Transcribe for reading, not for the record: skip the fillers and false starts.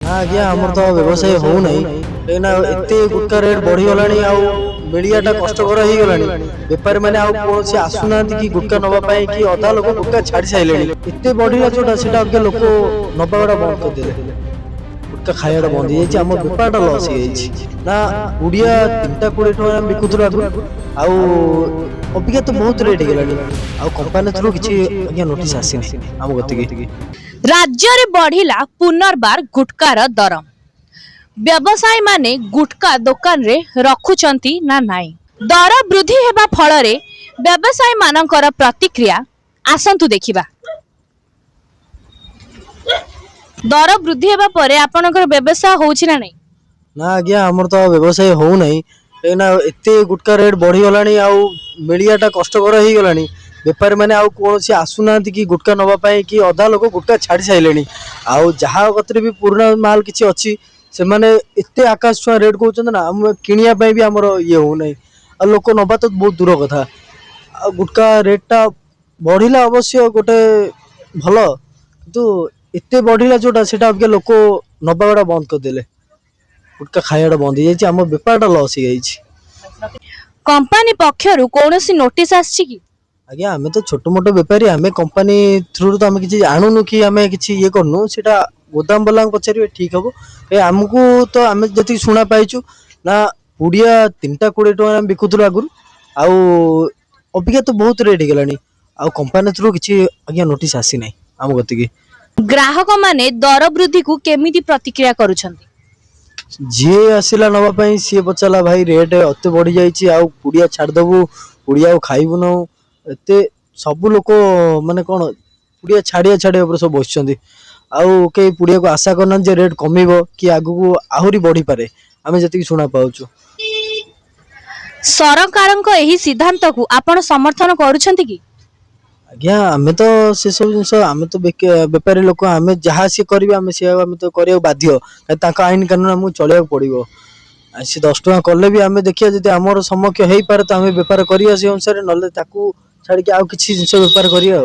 आज्ञा आमर तो व्यवसाय हो ना एत गुटका रेट बढ़ीगला मिलियाटा कष्टकर हो गला बेपारी मैंने कौन आसुना कि गुटका नापी कि अधा लोक गुटका छाड़ी सारे एत बढ़ला जोटा से लोक नवाटा बंद करदे गुटका खाइटा बंद हो आम बेपारटा लस ना गुड़िया 320 टका बिकुला अबिका तो बहुत रेट हो कंपानी थ्रू किसी नोटिस आसी आम गति राज्य रे बढ़िला पुनर्बार गुटकार दर व्यवसायी माने गुटका दुकान रे रखुचंती ना नाई दर वृद्धि हेबा फल रे व्यवसायी मानकर प्रतिक्रिया आसंतु देखिबा। दर वृद्धि हेबा परे आपनकर व्यवसाय होउछि ना नाही ना आज्ञा हमर तो व्यवसाय हो नहीं ना एत गुटका रेट बढ़ीगला मिलियाटा कष्टकर हो गला बेपारी मैंने कौन आसुना कि गुटका नापी कि अधा लोक गुटका छाड़ी सारे जहाँ कतरे भी पुराना माल किसी अच्छी से मैंने एत आकाश छुआ रेट कहते ना आम किणापी भी आमर ये हो ना लोक नवा तो बहुत दूर कथा गुटका रेटा बढ़ला अवश्य गोटे भल कितु एत बढ़ला जोटा से लोक नवाटा बंद करदे गुटका खाइटा बंद हो आम बेपारटा लस हो कंपनी पक्षरु कोनोसी नोटिस आछि कि आज्ञा आम तो छोट मोट बेपारी आम कंपनी थ्रु तो आम किसी आणुनु कि आम कि ये करनु सेटा गोदाम वाला पचारे ठीक हम आमको तो आम जी शुणा पाइचु ना पुड़िया 320 टका बिकुल आगु अबिका तो बहुत रेट हो गला कंपनी थ्रु किसी आज्ञा नोटिस आसी ना आम गति ग्राहक माने दर वृद्धि को केमिति प्रतिक्रिया करूछंती जी आसला नापी सी पचारा भाई रेट अत बढ़ी जाइए पुड़िया छाड़देबू पुड़िया खाइबू ना एत सब लोक माने कौन पुड़िया छाड़िया छाड़िया सब बस कई पुड़िया को आशा करना रेट कमिब कि आगू आहरी बढ़ी पारे आम जी शुणा पाचु सरकार एही सिद्धांत को आपण समर्थन करूछंती कि आज्ञा आम तो से सब जिन आम तो बेपारी लोक आम जहाँ सी करेंगे आम सी आम तो करा बाध्य आईन कानून आमको चलिया पड़ो सी 10 टका कले भी आम देखिए जब आमर समक्ष हो पारे तो आम बेपार करा से अनुसार ना छाड़ी आउ कि जिन बेपार करिया।